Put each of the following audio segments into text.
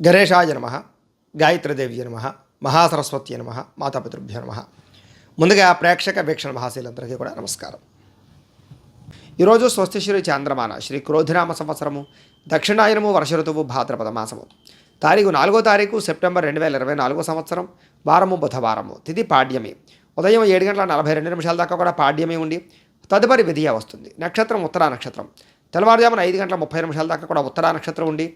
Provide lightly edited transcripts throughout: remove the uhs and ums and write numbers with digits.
గణేశాయ నమః, గాయత్రీదేవ్య నమః, మహాసరస్వత్యై నమః, మాతాపితృభ్యో నమః. ముందుగా ప్రేక్షక వీక్షణ మహాశీలందరికీ కూడా నమస్కారం. ఈరోజు స్వస్తిశ్రీ చాంద్రమాన శ్రీ క్రోధినామ సంవత్సరము దక్షిణాయనము వర్ష ఋతువు భాద్రపద మాసము తారీఖు 4వ తారీఖు సెప్టెంబర్ 2024 సంవత్సరం వారము బుధవారము. తిథి పాడ్యమి. ఉదయం 7:42 దాకా కూడా పాడ్యమి ఉండి తదుపరి విధియ వస్తుంది. నక్షత్రం ఉత్తరా నక్షత్రం. తెల్లవారుజామున 5:30 దాకా కూడా ఉత్తరా నక్షత్రం ఉండి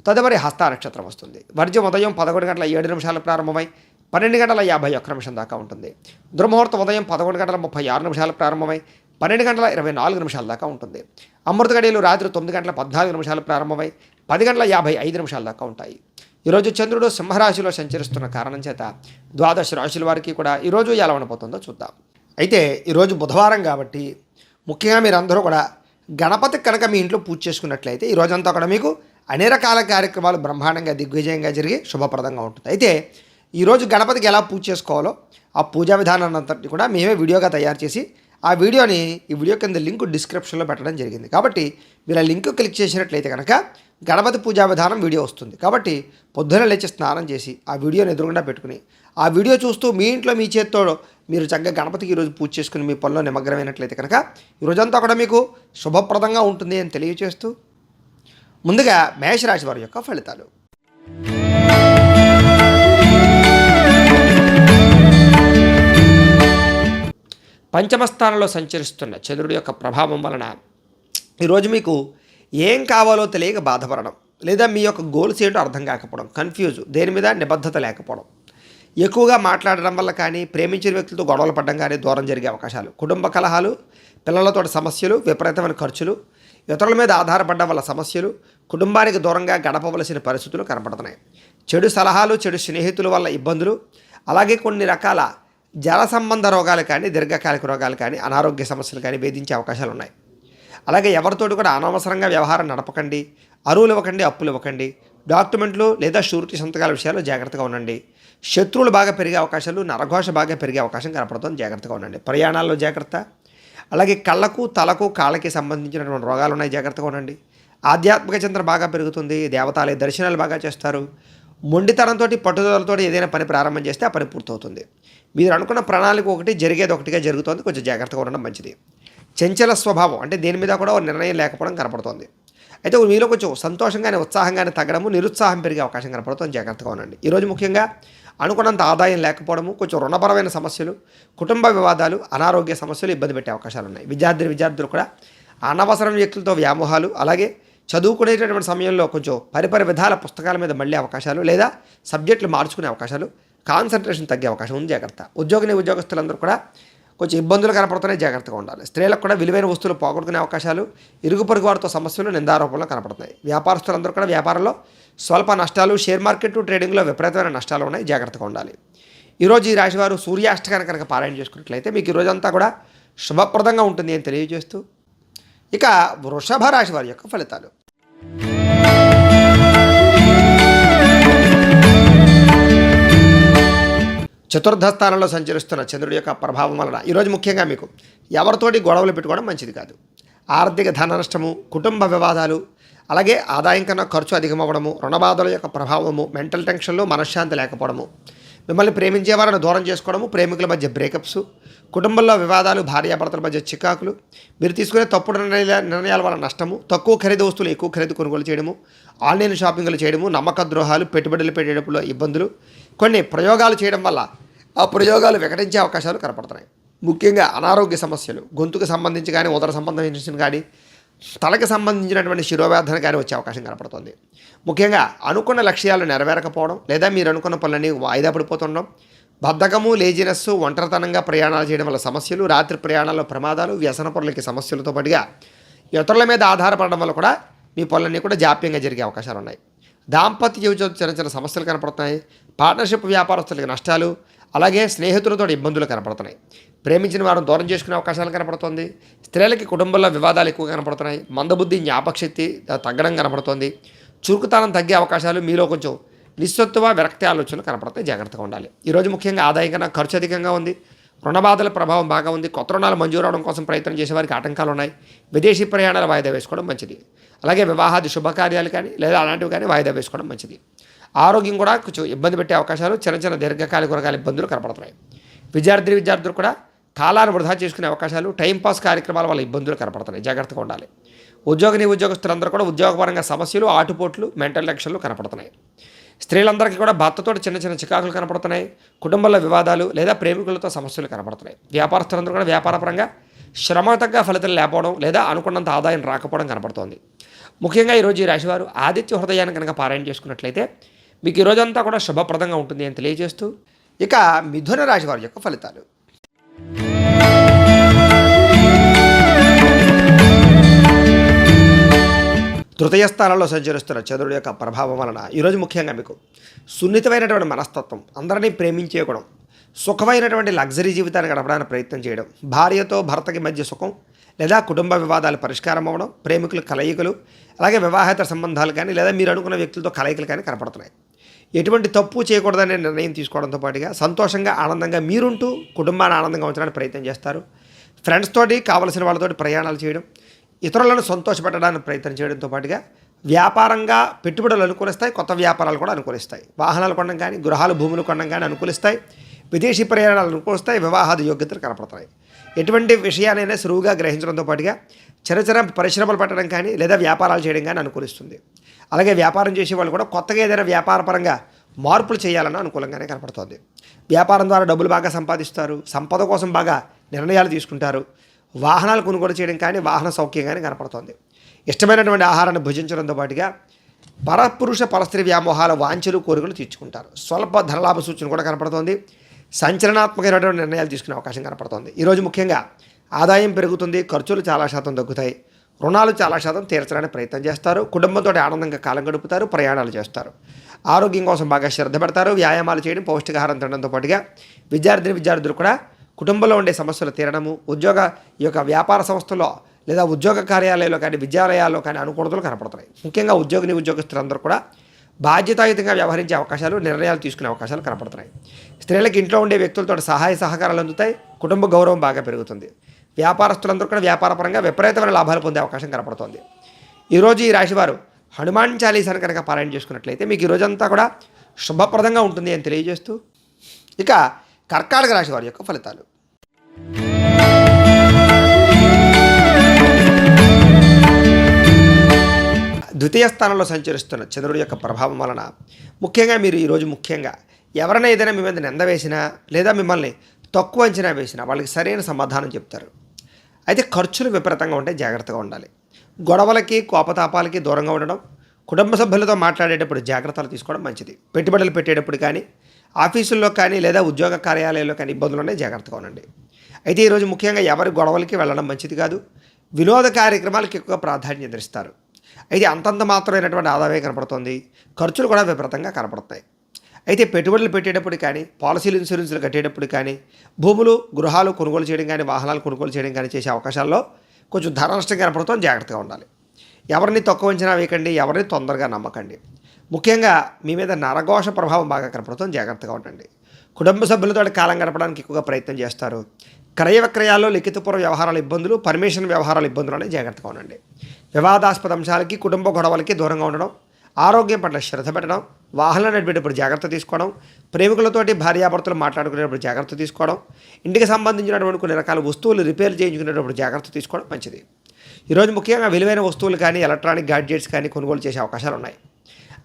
తదుపరి హస్త నక్షత్రం వస్తుంది. వర్జ్యం ఉదయం 11:07 ప్రారంభమై 12:51 దాకా ఉంటుంది. దుర్ముహూర్తం ఉదయం 11:36 ప్రారంభమై 12:24 దాకా ఉంటుంది. అమృత గడియలు రాత్రి 9:14 ప్రారంభమై 10:55 దాకా ఉంటాయి. ఈరోజు చంద్రుడు సింహరాశిలో సంచరిస్తున్న కారణం చేత ద్వాదశ రాశుల వారికి కూడా ఈరోజు ఎలా ఉండబోతుందో చూద్దాం. అయితే ఈరోజు బుధవారం కాబట్టి ముఖ్యంగా మీరందరూ కూడా గణపతి కనుక మీ ఇంట్లో పూజ చేసుకున్నట్లయితే ఈ రోజంతా కూడా మీకు అన్ని రకాల కార్యక్రమాలు బ్రహ్మాండంగా దిగ్విజయంగా జరిగి శుభప్రదంగా ఉంటుంది. అయితే ఈరోజు గణపతికి ఎలా పూజ చేసుకోవాలో ఆ పూజా విధానాన్ని అంతటి కూడా మేమే వీడియోగా తయారు చేసి ఆ వీడియోని ఈ వీడియో కింద లింక్ డిస్క్రిప్షన్లో పెట్టడం జరిగింది. కాబట్టి మీరు ఆ లింక్ క్లిక్ చేసినట్లయితే కనుక గణపతి పూజా విధానం వీడియో వస్తుంది. కాబట్టి పొద్దున లేచి స్నానం చేసి ఆ వీడియోని ఎదురుగుండా పెట్టుకుని ఆ వీడియో చూస్తూ మీ ఇంట్లో మీ చేత్తో మీరు చక్కగా గణపతికి ఈరోజు పూజ చేసుకుని మీ పనిలో నిమగ్నమైనట్లయితే కనుక ఈరోజంతా కూడా మీకు శుభప్రదంగా ఉంటుంది అని తెలియజేస్తూ ముందుగా మేషరాశి వారి యొక్క ఫలితాలు. పంచమ స్థానంలో సంచరిస్తున్న చంద్రుడి యొక్క ప్రభావం వలన ఈరోజు మీకు ఏం కావాలో తెలియక బాధపడడం, లేదా మీ యొక్క గోల్స్ ఏంటో అర్థం కాకపోవడం, కన్ఫ్యూజ్, దేని మీద నిబద్ధత లేకపోవడం, ఎక్కువగా మాట్లాడడం వల్ల కానీ ప్రేమించిన వ్యక్తులతో గొడవలు పడడం కానీ దూరం జరిగే అవకాశాలు, కుటుంబ కలహాలు, పిల్లలతో సమస్యలు, విపరీతమైన ఖర్చులు, ఇతరుల మీద ఆధారపడడం వల్ల సమస్యలు, కుటుంబానికి దూరంగా గడపవలసిన పరిస్థితులు కనపడుతున్నాయి. చెడు సలహాలు, చెడు స్నేహితుల వల్ల ఇబ్బందులు, అలాగే కొన్ని రకాల జల సంబంధ రోగాలు కానీ దీర్ఘకాలిక రోగాలు కానీ అనారోగ్య సమస్యలు కానీ వేధించే అవకాశాలు ఉన్నాయి. అలాగే ఎవరితోటి కూడా అనవసరంగా వ్యవహారం నడపకండి, అరువులు ఇవ్వకండి, అప్పులు ఇవ్వకండి, డాక్యుమెంట్లు లేదా షూరిటీ సంతకాల విషయాల్లో జాగ్రత్తగా ఉండండి. శత్రువులు బాగా పెరిగే అవకాశాలు, నరఘోష బాగా పెరిగే అవకాశం కనపడుతుంది, జాగ్రత్తగా ఉండండి. ప్రయాణాల్లో జాగ్రత్త. అలాగే కళ్ళకు, తలకు, కాళ్ళకి సంబంధించినటువంటి రోగాలు ఉన్నాయి, జాగ్రత్తగా ఉండండి. ఆధ్యాత్మిక చింతన బాగా పెరుగుతుంది, దేవతాలయ దర్శనాలు బాగా చేస్తారు. మొండితనంతో పట్టుదలతో ఏదైనా పని ప్రారంభం చేస్తే ఆ పని పూర్తవుతుంది. మీరు అనుకున్న ప్రణాళిక ఒకటి జరిగేది ఒకటిగా జరుగుతుంది, కొంచెం జాగ్రత్తగా ఉండడం మంచిది. చంచల స్వభావం అంటే దేని మీద కూడా నిర్ణయం లేకపోవడం కనపడుతుంది. అయితే మీలో కొంచెం సంతోషంగానే ఉత్సాహంగానే తగ్గడము, నిరుత్సాహం పెరిగే అవకాశం కనపడుతుంది, జాగ్రత్తగా ఉండండి. ఈరోజు ముఖ్యంగా అనుకున్నంత ఆదాయం లేకపోవడము, కొంచెం రుణపరమైన సమస్యలు, కుటుంబ వివాదాలు, అనారోగ్య సమస్యలు ఇబ్బంది పెట్టే అవకాశాలు ఉన్నాయి. విద్యార్థులు కూడా అనవసరం వ్యక్తులతో వ్యామోహాలు, అలాగే చదువుకునేటటువంటి సమయంలో కొంచెం పరిపరి విధాల పుస్తకాల మీద మళ్ళీ అవకాశాలు, లేదా సబ్జెక్టులు మార్చుకునే అవకాశాలు, కాన్సన్ట్రేషన్ తగ్గే అవకాశం ఉంది, జాగ్రత్త. ఉద్యోగస్తులందరూ కూడా కొంచెం ఇబ్బందులు కనపడుతున్నాయి, జాగ్రత్తగా ఉండాలి. స్త్రీలకు కూడా విలువైన వస్తువులు పోగొట్టుకునే అవకాశాలు, ఇరుగు పొరుగు వారితో సమస్యలు, నిందారోపణలు కనపడుతున్నాయి. వ్యాపారస్తులందరూ కూడా వ్యాపారంలో స్వల్ప నష్టాలు, షేర్ మార్కెట్ ట్రేడింగ్లో విపరీతమైన నష్టాలు ఉన్నాయి, జాగ్రత్తగా ఉండాలి. ఈరోజు ఈ రాశివారు సూర్యాష్టకాన్ని కనుక పారాయణ చేసుకున్నట్లయితే మీకు ఈరోజంతా కూడా శుభప్రదంగా ఉంటుంది అని తెలియజేస్తూ ఇక వృషభ రాశి వారి యొక్క ఫలితాలు. చతుర్థ స్థానంలో సంచరిస్తున్న చంద్రుడి యొక్క ప్రభావం వలన ఈరోజు ముఖ్యంగా మీకు ఎవరితోటి గొడవలు పెట్టుకోవడం మంచిది కాదు. ఆర్థిక ధన నష్టము, కుటుంబ వివాదాలు, అలాగే ఆదాయం కన్నా ఖర్చు అధికమవ్వడము, రుణబాధల యొక్క ప్రభావము, మెంటల్ టెన్షన్లు, మనశ్శాంతి లేకపోవడము, మిమ్మల్ని ప్రేమించే వారిని దూరం చేసుకోవడము, ప్రేమికుల మధ్య బ్రేకప్స్, కుటుంబంలో వివాదాలు, భార్యాభర్తల మధ్య చికాకులు, మీరు తీసుకునే తప్పుడు నిర్ణయాల వల్ల నష్టము, తక్కువ ఖరీదు వస్తువులు ఎక్కువ ఖరీదు కొనుగోలు చేయడము, ఆన్లైన్ షాపింగ్లు చేయడము, నమ్మక ద్రోహాలు, పెట్టుబడులు పెట్టేటప్పుడు ఇబ్బందులు, కొన్ని ప్రయోగాలు చేయడం వల్ల ఆ ప్రయోగాలు వికటించే అవకాశాలు కనపడుతున్నాయి. ముఖ్యంగా అనారోగ్య సమస్యలు, గొంతుకు సంబంధించి కానీ, ఉదర సంబంధించిన కానీ, తలకి సంబంధించినటువంటి శిరోవేదన కానీ వచ్చే అవకాశం కనపడుతుంది. ముఖ్యంగా అనుకున్న లక్ష్యాలు నెరవేరకపోవడం, లేదా మీరు అనుకున్న పనులన్నీ వాయిదా పడిపోతుండడం, బద్ధకము, లేజినెస్, ఒంటరితనంగా ప్రయాణాలు చేయడం వల్ల సమస్యలు, రాత్రి ప్రయాణాల్లో ప్రమాదాలు, వ్యసన పనులకి సమస్యలతో పాటుగా ఇతరుల మీద ఆధారపడడం వల్ల కూడా మీ పనులన్నీ కూడా జాప్యంగా జరిగే అవకాశాలు ఉన్నాయి. దాంపత్య జీవితంలో చిన్న చిన్న సమస్యలు కనపడుతున్నాయి. పార్ట్నర్షిప్ వ్యాపారస్తులకి నష్టాలు, అలాగే స్నేహితులతో ఇబ్బందులు కనపడుతున్నాయి. ప్రేమించిన వారిని దూరం చేసుకునే అవకాశాలు కనపడుతుంది. స్త్రీలకి కుటుంబంలో వివాదాలు ఎక్కువ కనపడుతున్నాయి. మందబుద్ధి, జ్ఞాపకశక్తి తగ్గడం కనపడుతుంది. చురుకుతనం తగ్గే అవకాశాలు, మీలో కొంచెం నిస్సత్తువ, విరక్తి ఆలోచనలు కనపడతాయి, జాగ్రత్తగా ఉండాలి. ఈరోజు ముఖ్యంగా ఆదాయం కన్నా ఖర్చు అధికంగా ఉంది, రుణబాధల ప్రభావం బాగా ఉంది. కొత్త రుణాలు మంజూరు అవడం కోసం ప్రయత్నం చేసే వారికి ఆటంకాలు ఉన్నాయి. విదేశీ ప్రయాణాలు వాయిదా వేసుకోవడం మంచిది. అలాగే వివాహాది శుభకార్యాలు కానీ లేదా అలాంటివి కానీ వాయిదా వేసుకోవడం మంచిది. ఆరోగ్యం కూడా కొంచెం ఇబ్బంది పెట్టే అవకాశాలు, చిన్న చిన్న దీర్ఘకాలిక రకాల ఇబ్బందులు కనపడుతున్నాయి. విద్యార్థులు కూడా కాలాన్ని వృధా చేసుకునే అవకాశాలు, టైంపాస్ కార్యక్రమాల వల్ల ఇబ్బందులు కనపడుతున్నాయి. జాగ్రత్తగా ఉండాలి. ఉద్యోగస్తులందరూ కూడా ఉద్యోగపరంగా సమస్యలు, ఆటుపోట్లు, మెంటల్ టెన్షన్లు కనపడుతున్నాయి. స్త్రీలందరికీ కూడా భర్తతో చిన్న చిన్న చికాకులు కనపడుతున్నాయి. కుటుంబంలో వివాదాలు లేదా ప్రేమికులతో సమస్యలు కనపడుతున్నాయి. వ్యాపారస్తులందరూ కూడా వ్యాపారపరంగా శ్రమ తగ్గ ఫలితాలు లేకపోవడం లేదా అనుకున్నంత ఆదాయం రాకపోవడం కనపడుతోంది. ముఖ్యంగా ఈరోజు ఈ రాశివారు ఆదిత్య హృదయాన్ని కనుక పారాయణ చేసుకున్నట్లయితే మీకు ఈ రోజంతా కూడా శుభప్రదంగా ఉంటుంది అని తెలియజేస్తూ, ఇక మిథున రాశి వారి యొక్క ఫలితాలు. తృతీయ స్థానంలో సంచరిస్తున్న చంద్రుడి యొక్క ప్రభావం వలన ఈరోజు ముఖ్యంగా మీకు సున్నితమైనటువంటి మనస్తత్వం, అందరినీ ప్రేమించే గుణం, సుఖమైనటువంటి లగ్జరీ జీవితాన్ని గడపడానికి ప్రయత్నం చేయడం, భార్యతో భర్తకి మధ్య సుఖం లేదా కుటుంబ వివాదాలు పరిష్కారం అవ్వడం, ప్రేమికుల కలయికలు, అలాగే వివాహేతర సంబంధాలు కానీ లేదా మీరు అనుకున్న వ్యక్తులతో కలయికలు కానీ కనపడుతున్నాయి. ఎటువంటి తప్పు చేయకూడదనే నిర్ణయం తీసుకోవడంతో పాటుగా సంతోషంగా ఆనందంగా మీరుంటూ కుటుంబాన్ని ఆనందంగా ఉంచడానికి ప్రయత్నం చేస్తారు. ఫ్రెండ్స్ తోటి కావలసిన వాళ్ళతోటి ప్రయాణాలు చేయడం, ఇతరులను సంతోషపెట్టడానికి ప్రయత్నం చేయడంతో పాటుగా వ్యాపారంగా పెట్టుబడులు అనుకూలిస్తాయి, కొత్త వ్యాపారాలు కూడా అనుకూలిస్తాయి. వాహనాలు కొనడం కానీ, గృహాలు భూములు కొనడం కానీ అనుకూలిస్తాయి. విదేశీ ప్రయాణాలు అనుకూలిస్తాయి. వివాహాది యోగ్యతలు కనపడతాయి. ఎటువంటి విషయానైనా సులువుగా గ్రహించడంతో పాటుగా చిన్న పరిశ్రమలు పెట్టడం కానీ లేదా వ్యాపారాలు చేయడం కానీ అనుకూలిస్తుంది. అలాగే వ్యాపారం చేసే వాళ్ళు కూడా కొత్తగా ఏదైనా వ్యాపారపరంగా మార్పులు చేయాలన్న అనుకూలంగానే కనపడుతుంది. వ్యాపారం ద్వారా డబ్బులు బాగా సంపాదిస్తారు. సంపద కోసం బాగా నిర్ణయాలు తీసుకుంటారు. వాహనాలు కొనుగోలు చేయడం కానీ, వాహన సౌఖ్యం కానీ కనపడుతుంది. ఇష్టమైనటువంటి ఆహారాన్ని భుజించడంతో పాటుగా పరపురుష పరస్త్రీ వ్యామోహాల వాంఛలు కోరికలు తీర్చుకుంటారు. స్వల్ప ధనలాభ సూచన కూడా కనపడుతోంది. సంచలనాత్మకమైనటువంటి నిర్ణయాలు తీసుకునే అవకాశం కనపడుతోంది. ఈరోజు ముఖ్యంగా ఆదాయం పెరుగుతుంది, ఖర్చులు చాలా శాతం తగ్గుతాయి, రుణాలు చాలా శాతం తీర్చడానికి ప్రయత్నం చేస్తారు. కుటుంబంతో ఆనందంగా కాలం గడుపుతారు, ప్రయాణాలు చేస్తారు. ఆరోగ్యం కోసం బాగా శ్రద్ధ పెడతారు. వ్యాయామాలు చేయడం, పౌష్టికాహారం తినడంతో పాటుగా విద్యార్థులు కూడా కుటుంబంలో ఉండే సమస్యలు తీరడము, ఈ యొక్క వ్యాపార సంస్థల్లో లేదా ఉద్యోగ కార్యాలయాల్లో కానీ, విద్యాలయాల్లో కానీ అనుకూలతలు కనపడుతున్నాయి. ముఖ్యంగా ఉద్యోగస్తులందరూ కూడా బాధ్యతాయుతంగా వ్యవహరించే అవకాశాలు, నిర్ణయాలు తీసుకునే అవకాశాలు కనపడుతున్నాయి. స్త్రీలకు ఇంట్లో ఉండే వ్యక్తులతో సహాయ సహకారాలు అందుతాయి. కుటుంబ గౌరవం బాగా పెరుగుతుంది. వ్యాపారస్తులందరూ కూడా వ్యాపారపరంగా విపరీతమైన లాభాలు పొందే అవకాశం కనపడుతోంది. ఈరోజు ఈ రాశివారు హనుమాన్ చాలీసాను కనుక పారాయణ చేసుకున్నట్లయితే మీకు ఈ రోజంతా కూడా శుభప్రదంగా ఉంటుంది అని తెలియజేస్తూ, ఇక కర్కాటక రాశి వారి యొక్క ఫలితాలు. ద్వితీయ స్థానంలో సంచరిస్తున్న చంద్రుడి యొక్క ప్రభావం వలన ముఖ్యంగా మీరు ఈరోజు ఎవరైనా ఏదైనా మీ మీద నింద వేసినా లేదా మిమ్మల్ని తక్కువ అంచనా వేసినా వాళ్ళకి సరైన సమాధానం చెప్తారు. అయితే ఖర్చులు విపరీతంగా ఉంటే జాగ్రత్తగా ఉండాలి. గొడవలకి, కోపతాపాలకి దూరంగా ఉండడం, కుటుంబ సభ్యులతో మాట్లాడేటప్పుడు జాగ్రత్తలు తీసుకోవడం మంచిది. పెట్టుబడులు పెట్టేటప్పుడు కానీ, ఆఫీసుల్లో కానీ లేదా ఉద్యోగ కార్యాలయాల్లో కానీ ఇబ్బందులు ఉన్నాయి, జాగ్రత్తగా ఉండండి. అయితే ఈరోజు ముఖ్యంగా ఎవరి గొడవలకి వెళ్ళడం మంచిది కాదు. వినోద కార్యక్రమాలకు ఎక్కువ ప్రాధాన్యత ఇస్తారు. అయితే అంతంత మాత్రమైనటువంటి ఆదాయం కనపడుతుంది. ఖర్చులు కూడా విపరీతంగా కనపడుతున్నాయి. అయితే పెట్టుబడులు పెట్టేటప్పుడు కానీ, పాలసీలు, ఇన్సూరెన్స్లు కట్టేటప్పుడు కానీ, భూములు, గృహాలు కొనుగోలు చేయడం కానీ, వాహనాలు కొనుగోలు చేయడం కానీ చేసే అవకాశాల్లో కొంచెం ధన నష్టం కనపడుతుంది, జాగ్రత్తగా ఉండాలి. ఎవరిని తక్కువ అంచనా వేయకండి, ఎవరిని తొందరగా నమ్మకండి. ముఖ్యంగా మీ మీద నరఘోష ప్రభావం బాగా కనపడుతుంది, జాగ్రత్తగా ఉండండి. కుటుంబ సభ్యులతో కాలం గడపడానికి ఎక్కువగా ప్రయత్నం చేస్తారు. క్రయ విక్రయాల్లో లిఖితపూర్వ వ్యవహారాల ఇబ్బందులు, పర్మిషన్ వ్యవహారాల ఇబ్బందులు అనేవి జాగ్రత్తగా ఉండండి. వివాదాస్పద అంశాలకి, కుటుంబ గొడవలకి దూరంగా ఉండడం, ఆరోగ్యం పట్ల శ్రద్ధ పెట్టడం, వాహనాలు నడిపేటప్పుడు జాగ్రత్త తీసుకోవడం, ప్రేమికులతోటి భార్యాభర్తలు మాట్లాడుకునేటప్పుడు జాగ్రత్త తీసుకోవడం, ఇంటికి సంబంధించినటువంటి కొన్ని రకాల వస్తువులు రిపేర్ చేయించుకునేటప్పుడు జాగ్రత్త తీసుకోవడం మంచిది. ఈరోజు ముఖ్యంగా విలువైన వస్తువులు కానీ, ఎలక్ట్రానిక్ గాడ్జెట్స్ కానీ కొనుగోలు చేసే అవకాశాలు ఉన్నాయి.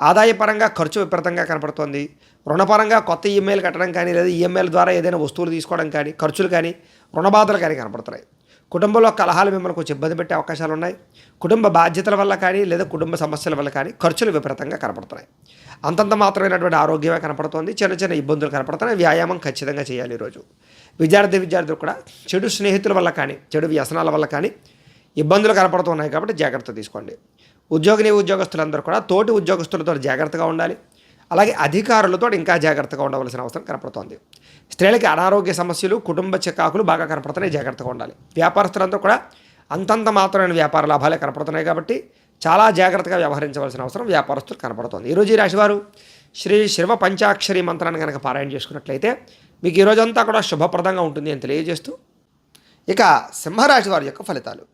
ఆదాయపరంగా ఖర్చు విపరీతంగా కనపడుతోంది. రుణపరంగా కొత్త ఈఎంఐలు కట్టడం కానీ లేదా ఈఎంఐల ద్వారా ఏదైనా వస్తువులు తీసుకోవడం కానీ, ఖర్చులు కానీ, రుణబాధలు కానీ కనపడుతున్నాయి. కుటుంబంలో కలహాలు మిమ్మల్ని కొంచెం ఇబ్బంది పెట్టే అవకాశాలు ఉన్నాయి. కుటుంబ బాధ్యతల వల్ల కానీ లేదా కుటుంబ సమస్యల వల్ల కానీ ఖర్చులు విపరీతంగా కనపడుతున్నాయి. అంతంత మాత్రమైనటువంటి ఆరోగ్యమే కనపడుతోంది. చిన్న ఇబ్బందులు కనపడుతున్నాయి. వ్యాయామం ఖచ్చితంగా చేయాలి. ఈరోజు విద్యార్థులు కూడా చెడు స్నేహితుల వల్ల కానీ, చెడు వ్యసనాల వల్ల కానీ ఇబ్బందులు కనపడుతున్నాయి కాబట్టి జాగ్రత్త తీసుకోండి. ఉద్యోగస్తులందరూ కూడా తోటి ఉద్యోగస్తులతో జాగ్రత్తగా ఉండాలి. అలాగే అధికారులతో ఇంకా జాగ్రత్తగా ఉండవలసిన అవసరం కనపడుతోంది. స్త్రీలకి అనారోగ్య సమస్యలు, కుటుంబ చికాకులు బాగా కనపడుతున్నాయి, జాగ్రత్తగా ఉండాలి. వ్యాపారస్తులందరూ కూడా అంతంత మాత్రమైన వ్యాపార లాభాలే కనపడుతున్నాయి కాబట్టి చాలా జాగ్రత్తగా వ్యవహరించవలసిన అవసరం వ్యాపారస్తులు కనపడుతుంది. ఈరోజు ఈ రాశివారు శ్రీ శివ పంచాక్షరి మంత్రాన్ని కనుక పారాయణ చేసుకున్నట్లయితే మీకు ఈ రోజంతా కూడా శుభప్రదంగా ఉంటుంది అని తెలియజేస్తూ, ఇక సింహరాశి వారి యొక్క ఫలితాలు.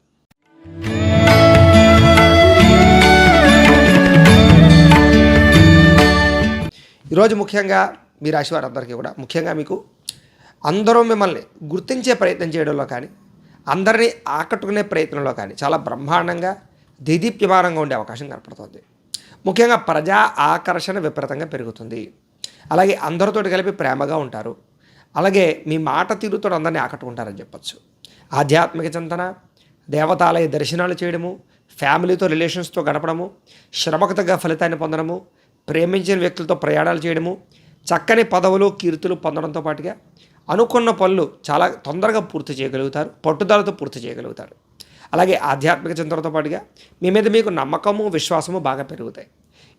ఈరోజు ముఖ్యంగా మీ రాశి వారందరికీ కూడా ముఖ్యంగా మీకు అందరూ మిమ్మల్ని గుర్తించే ప్రయత్నం చేయడంలో కానీ అందరినీ ఆకట్టుకునే ప్రయత్నంలో కానీ చాలా బ్రహ్మాండంగా దేదీప్యమానంగా ఉండే అవకాశం కనపడుతుంది. ముఖ్యంగా ప్రజా ఆకర్షణ విపరీతంగా పెరుగుతుంది. అలాగే అందరితోటి కలిపి ప్రేమగా ఉంటారు. అలాగే మీ మాట తీరుతో అందరినీ ఆకట్టుకుంటారని చెప్పచ్చు. ఆధ్యాత్మిక చింతన, దేవతాలయ దర్శనాలు చేయడము, ఫ్యామిలీతో రిలేషన్స్తో గడపడము, శ్రమకు తగ్గ ఫలితాన్ని పొందడము, ప్రేమించిన వ్యక్తులతో ప్రయాణాలు చేయడము, చక్కని పదవులు కీర్తులు పొందడంతో పాటుగా అనుకున్న పనులు చాలా తొందరగా పూర్తి చేయగలుగుతారు, పట్టుదలతో పూర్తి చేయగలుగుతారు. అలాగే ఆధ్యాత్మిక చింతనతో పాటుగా మీ మీద మీకు నమ్మకము విశ్వాసము బాగా పెరుగుతాయి.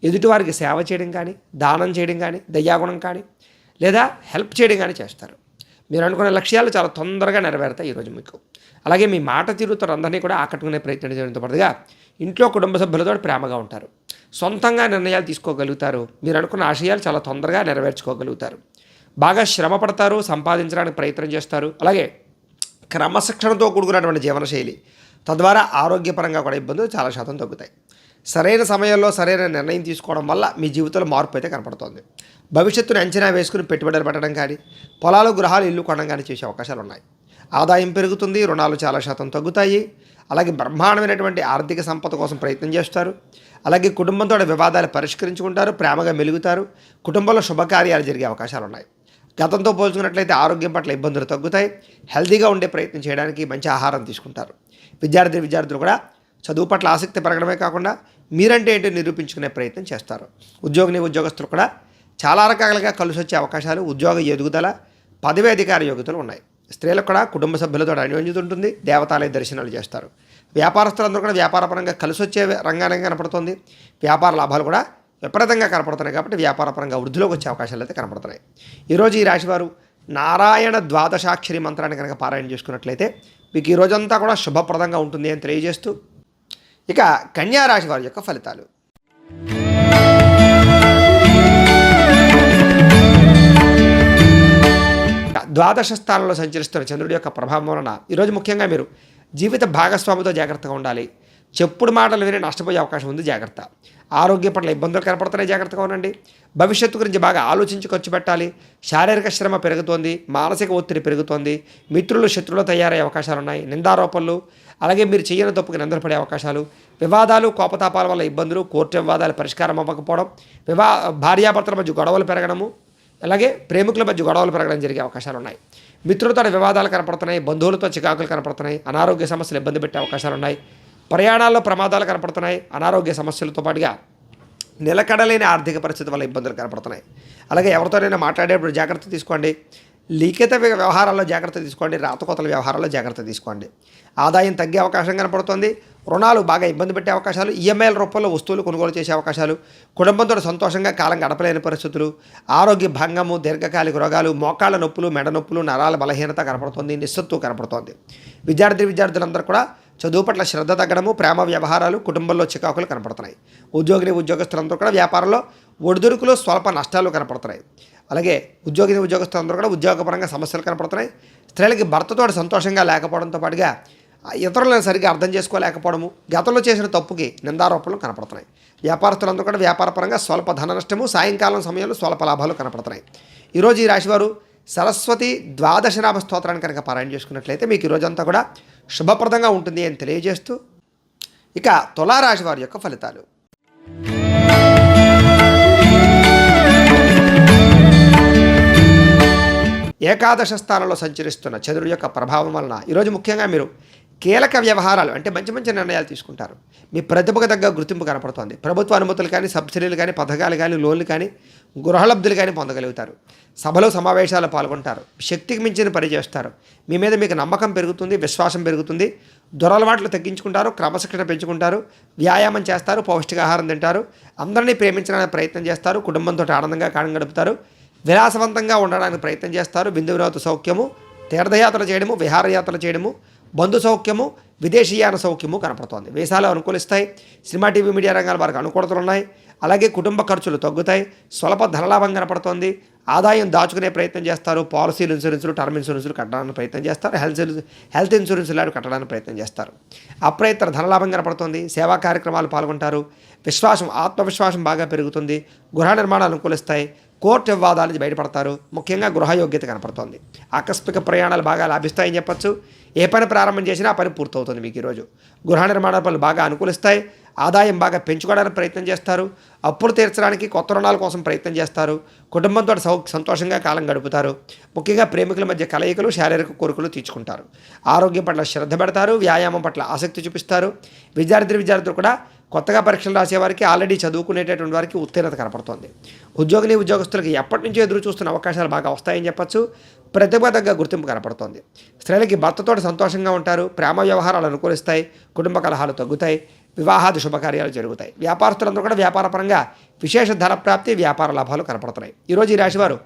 ఎదుటివారికి సేవ చేయడం కానీ, దానం చేయడం కానీ, దయాగుణం కానీ లేదా హెల్ప్ చేయడం కానీ చేస్తారు. మీరు అనుకున్న లక్ష్యాలు చాలా తొందరగా నెరవేరుతాయి ఈరోజు మీకు. అలాగే మీ మాట తీరుతో అందరినీ కూడా ఆకట్టుకునే ప్రయత్నం చేయడంతో పాటుగా ఇంట్లో కుటుంబ సభ్యులతో ప్రేమగా ఉంటారు. సొంతంగా నిర్ణయాలు తీసుకోగలుగుతారు. మీరు అనుకున్న ఆశయాలు చాలా తొందరగా నెరవేర్చుకోగలుగుతారు. బాగా శ్రమ పడతారు, సంపాదించడానికి ప్రయత్నం చేస్తారు. అలాగే క్రమశిక్షణతో కూడుకున్నటువంటి జీవనశైలి తద్వారా ఆరోగ్యపరంగా కూడా ఇబ్బందులు చాలా శాతం తగ్గుతాయి. సరైన సమయంలో సరైన నిర్ణయం తీసుకోవడం వల్ల మీ జీవితంలో మార్పు అయితే కనపడుతోంది. భవిష్యత్తును అంచనా వేసుకుని పెట్టుబడులు పెట్టడం కానీ, పొలాలు గృహాలు ఇల్లు కొనడం కానీ చేసే అవకాశాలు ఉన్నాయి. ఆదాయం పెరుగుతుంది, రుణాలు చాలా శాతం తగ్గుతాయి. అలాగే బ్రహ్మాండమైనటువంటి ఆర్థిక సంపద కోసం ప్రయత్నం చేస్తారు. అలాగే కుటుంబంతో వివాదాలు పరిష్కరించుకుంటారు, ప్రేమగా మెలుగుతారు. కుటుంబంలో శుభకార్యాలు జరిగే అవకాశాలు ఉన్నాయి. గతంతో పోల్చుకున్నట్లయితే ఆరోగ్యం పట్ల ఇబ్బందులు తగ్గుతాయి. హెల్తీగా ఉండే ప్రయత్నం చేయడానికి మంచి ఆహారం తీసుకుంటారు. విద్యార్థులు కూడా చదువు పట్ల ఆసక్తి పెరగడమే కాకుండా మీరంటే ఏంటో నిరూపించుకునే ప్రయత్నం చేస్తారు. ఉద్యోగస్తులు కూడా చాలా రకాలుగా కలిసి వచ్చే అవకాశాలు, ఉద్యోగ ఎదుగుదల, పదవి అధికార యోగ్యతలు ఉన్నాయి. స్త్రీలకు కూడా కుటుంబ సభ్యులతో అన్యోన్యత ఉంటుంది. దేవతాలయ దర్శనాలు చేస్తారు. వ్యాపారస్తులందరూ కూడా వ్యాపారపరంగా కలిసి వచ్చే రంగానే కనపడుతుంది. వ్యాపార లాభాలు కూడా విపరీతంగా కనపడుతున్నాయి. కాబట్టి వ్యాపారపరంగా వృద్ధిలోకి వచ్చే అవకాశాలు అయితే కనపడుతున్నాయి. ఈరోజు ఈ రాశివారు నారాయణ ద్వాదశాక్షరి మంత్రాన్ని కనుక పారాయణ చేసుకున్నట్లయితే మీకు ఈ రోజంతా కూడా శుభప్రదంగా ఉంటుంది అని తెలియజేస్తూ ఇక కన్యా రాశి వారి యొక్క ఫలితాలు. ద్వాదశ స్థానంలో సంచరిస్తున్న చంద్రుడి యొక్క ప్రభావం వలన ఈరోజు ముఖ్యంగా మీరు జీవిత భాగస్వామితో జాగ్రత్తగా ఉండాలి. చెప్పుడు మాటలు విని నష్టపోయే అవకాశం ఉంది, జాగ్రత్త. ఆరోగ్య పట్ల ఇబ్బందులు కనపడుతున్నాయి, జాగ్రత్తగా ఉండండి. భవిష్యత్తు గురించి బాగా ఆలోచించి ఖర్చు పెట్టాలి. శారీరక శ్రమ పెరుగుతోంది, మానసిక ఒత్తిడి పెరుగుతోంది. మిత్రులు శత్రువులు తయారయ్యే అవకాశాలు ఉన్నాయి. నిందారోపణలు, అలాగే మీరు చేయని తప్పుకి నిందపడే అవకాశాలు, వివాదాలు కోపతాపాల వల్ల ఇబ్బందులు, కోర్టు వివాదాలు పరిష్కారం అవ్వకపోవడం, భార్యాభర్తల మధ్య గొడవలు పెరగడము, అలాగే ప్రేమికుల మధ్య గొడవలు పెరగడం జరిగే అవకాశాలు ఉన్నాయి. మిత్రులతో వివాదాలు కనపడుతున్నాయి, బంధువులతో చికాకులు కనపడుతున్నాయి, అనారోగ్య సమస్యలు ఇబ్బంది పెట్టే అవకాశాలు ఉన్నాయి. ప్రయాణాల్లో ప్రమాదాలు కనపడుతున్నాయి, అనారోగ్య సమస్యలతో పాటుగా నిలకడలేని ఆర్థిక పరిస్థితి వల్ల ఇబ్బందులు కనపడుతున్నాయి. అలాగే ఎవరితోనైనా మాట్లాడేటప్పుడు జాగ్రత్త తీసుకోండి. లిఖిత వ్యవహారాల్లో జాగ్రత్త తీసుకోండి. రాతకోతల వ్యవహారాల్లో జాగ్రత్త తీసుకోండి. ఆదాయం తగ్గే అవకాశం కనపడుతుంది. రుణాలు బాగా ఇబ్బంది పెట్టే అవకాశాలు, ఈఎంఐల రూపంలో వస్తువులు కొనుగోలు చేసే అవకాశాలు, కుటుంబంతో సంతోషంగా కాలం గడపలేని పరిస్థితులు, ఆరోగ్య భంగము, దీర్ఘకాలిక రోగాలు, మోకాళ్ళ నొప్పులు, మెడ నొప్పులు, నరాల బలహీనత కనపడుతుంది, నిస్సత్తువు కనపడుతోంది. విద్యార్థులందరూ కూడా చదువు పట్ల శ్రద్ధ తగ్గడము, ప్రేమ వ్యవహారాలు, కుటుంబంలో చికాకులు కనపడుతున్నాయి. ఉద్యోగస్తులందరూ కూడా వ్యాపారంలో ఒడిదుడుకులు, స్వల్ప నష్టాలు కనపడుతున్నాయి. అలాగే ఉద్యోగస్తులందరూ కూడా ఉద్యోగపరంగా సమస్యలు కనపడుతున్నాయి. స్త్రీలకి భర్తతో సంతోషంగా లేకపోవడంతో పాటుగా ఇతరులను సరిగ్గా అర్థం చేసుకోలేకపోవడము, గతంలో చేసిన తప్పుకి నిందారోపణలు కనపడుతున్నాయి. వ్యాపారస్తులందరూ కూడా వ్యాపారపరంగా స్వల్ప ధన నష్టము, సాయంకాలం సమయంలో స్వల్ప లాభాలు కనపడుతున్నాయి. ఈరోజు ఈ రాశివారు సరస్వతి ద్వాదశనామ స్తోత్రాన్ని కనుక పారాయణ చేసుకున్నట్లయితే మీకు ఈరోజంతా కూడా శుభప్రదంగా ఉంటుంది అని తెలియజేస్తూ ఇక తులారాశి వారి యొక్క ఫలితాలు. ఏకాదశ స్థానంలో సంచరిస్తున్న చంద్రుడి యొక్క ప్రభావం వలన ఈరోజు ముఖ్యంగా మీరు కీలక వ్యవహారాలు అంటే మంచి మంచి నిర్ణయాలు తీసుకుంటారు. మీ ప్రతిభకు తగ్గ గుర్తింపు కనపడుతోంది. ప్రభుత్వ అనుమతులు కానీ, సబ్సిడీలు కానీ, పథకాలు కానీ, లోన్లు కానీ, గృహలబ్ధులు కానీ పొందగలుగుతారు. సభలో సమావేశాలు పాల్గొంటారు. శక్తికి మించిన పని చేస్తారు. మీ మీద మీకు నమ్మకం పెరుగుతుంది, విశ్వాసం పెరుగుతుంది. దురలవాట్లు తగ్గించుకుంటారు, క్రమశిక్షణ పెంచుకుంటారు, వ్యాయామం చేస్తారు, పౌష్టికాహారం తింటారు, అందరినీ ప్రేమించడానికి ప్రయత్నం చేస్తారు, కుటుంబంతో ఆనందంగా కాలం గడుపుతారు, విలాసవంతంగా ఉండడానికి ప్రయత్నం చేస్తారు. బిందు వినోద సౌఖ్యము, తీర్థయాత్ర చేయడము, విహారయాత్రలు చేయడము, బంధు సౌఖ్యము, విదేశీయాన సౌఖ్యము కనపడుతోంది. వేసాలు అనుకూలిస్తాయి. సినిమా టీవీ మీడియా రంగాల వారికి అనుకూలతలు ఉన్నాయి. అలాగే కుటుంబ ఖర్చులు తగ్గుతాయి. స్వల్ప ధనలాభం కనపడుతోంది. ఆదాయం దాచుకునే ప్రయత్నం చేస్తారు. పాలసీలు, ఇన్సూరెన్సులు, టర్మ్ ఇన్సూరెన్సులు కట్టడానికి ప్రయత్నం చేస్తారు. హెల్త్ ఇన్సూరెన్సులు కట్టడానికి ప్రయత్నం చేస్తారు. అప్రయత్న ధనలాభం కనపడుతుంది. సేవా కార్యక్రమాలు పాల్గొంటారు. ఆత్మవిశ్వాసం బాగా పెరుగుతుంది. గృహ నిర్మాణాలు అనుకూలిస్తాయి. కోర్టు వివాదాల నుంచి బయటపడతారు. ముఖ్యంగా గృహయోగ్యత కనపడుతోంది. ఆకస్మిక ప్రయాణాలు బాగా లాభిస్తాయని చెప్పచ్చు. ఏ పని ప్రారంభం చేసినా ఆ పని పూర్తవుతుంది మీకు ఈరోజు. గృహ నిర్మాణ పనులు బాగా అనుకూలిస్తాయి. ఆదాయం బాగా పెంచుకోవడానికి ప్రయత్నం చేస్తారు. అప్పులు తీర్చడానికి కొత్త రుణాల కోసం ప్రయత్నం చేస్తారు. కుటుంబంతో సంతోషంగా కాలం గడుపుతారు. ముఖ్యంగా ప్రేమికుల మధ్య కలయికలు, శారీరక కోరికలు తీర్చుకుంటారు. ఆరోగ్యం పట్ల శ్రద్ధ పెడతారు. వ్యాయామం పట్ల ఆసక్తి చూపిస్తారు. విద్యార్థులు కూడా కొత్తగా పరీక్షలు రాసేవారికి, ఆల్రెడీ చదువుకునేటటువంటి వారికి ఉత్తీర్ణత కనపడుతోంది. ఉద్యోగస్తులకు ఎప్పటి నుంచో ఎదురు చూస్తున్న అవకాశాలు బాగా వస్తాయని చెప్పచ్చు. ప్రతిభ తగ్గ గుర్తింపు కనపడుతోంది. స్త్రీలకి భర్తతో సంతోషంగా ఉంటారు. ప్రేమ వ్యవహారాలు అనుకూలిస్తాయి. కుటుంబ కలహాలు తగ్గుతాయి. వివాహాది శుభకార్యాలు జరుగుతాయి. వ్యాపారస్తులందరూ కూడా వ్యాపారపరంగా విశేష ధన ప్రాప్తి, వ్యాపార లాభాలు కనపడుతున్నాయి. ఈరోజు ఈ రాశివారు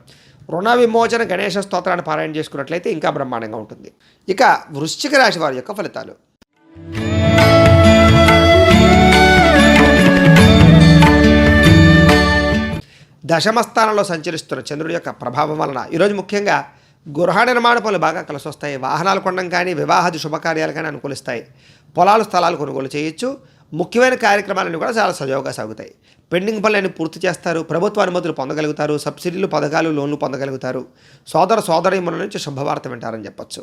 రుణ విమోచన గణేశ స్తోత్రాన్ని పారాయణ చేసుకున్నట్లయితే ఇంకా బ్రహ్మాండంగా ఉంటుంది. ఇక వృశ్చిక రాశి వారి యొక్క ఫలితాలు. దశమ స్థానంలో సంచరిస్తున్న చంద్రుడి యొక్క ప్రభావం వలన ఈరోజు ముఖ్యంగా గృహ నిర్మాణ పనులు బాగా కలిసి వస్తాయి. వాహనాలు కొనడం కానీ, వివాహాది శుభకార్యాలు కానీ అనుకూలిస్తాయి. పొలాలు, స్థలాలు కొనుగోలు చేయొచ్చు. ముఖ్యమైన కార్యక్రమాలన్నీ కూడా చాలా సజావుగా సాగుతాయి. పెండింగ్ పనులన్నీ పూర్తి చేస్తారు. ప్రభుత్వ అనుమతులు పొందగలుగుతారు. సబ్సిడీలు, పథకాలు, లోన్లు పొందగలుగుతారు. సోదరీమణుల నుంచి శుభవార్త వింటారని చెప్పచ్చు.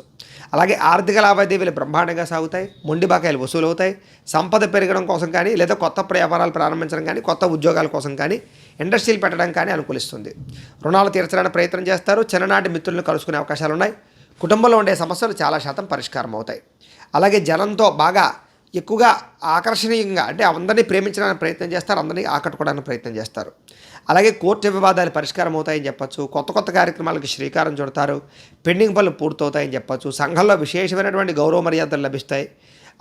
అలాగే ఆర్థిక లావాదేవీలు బ్రహ్మాండంగా సాగుతాయి. మొండి బకాయిలు వసూలు అవుతాయి. సంపద పెరగడం కోసం కానీ, లేదా కొత్త వ్యాపారాలు ప్రారంభించడం కానీ, కొత్త ఉద్యోగాల కోసం కానీ, ఇండస్ట్రీలు పెట్టడం కానీ అనుకూలిస్తుంది. రుణాలు తీర్చడానికి ప్రయత్నం చేస్తారు. చిన్ననాటి మిత్రులను కలుసుకునే అవకాశాలు ఉన్నాయి. కుటుంబంలో ఉండే సమస్యలు చాలా శాతం పరిష్కారం అవుతాయి. అలాగే జనంతో బాగా ఎక్కువగా ఆకర్షణీయంగా, అంటే అందరినీ ప్రేమించడానికి ప్రయత్నం చేస్తారు. అందరినీ ఆకట్టుకోవడానికి ప్రయత్నం చేస్తారు. అలాగే కోర్టు వివాదాలు పరిష్కారం అవుతాయని చెప్పచ్చు. కొత్త కార్యక్రమాలకు శ్రీకారం చుడతారు. పెండింగ్ పనులు పూర్తవుతాయని చెప్పచ్చు. సంఘంలో విశేషమైనటువంటి గౌరవ మర్యాదలు లభిస్తాయి.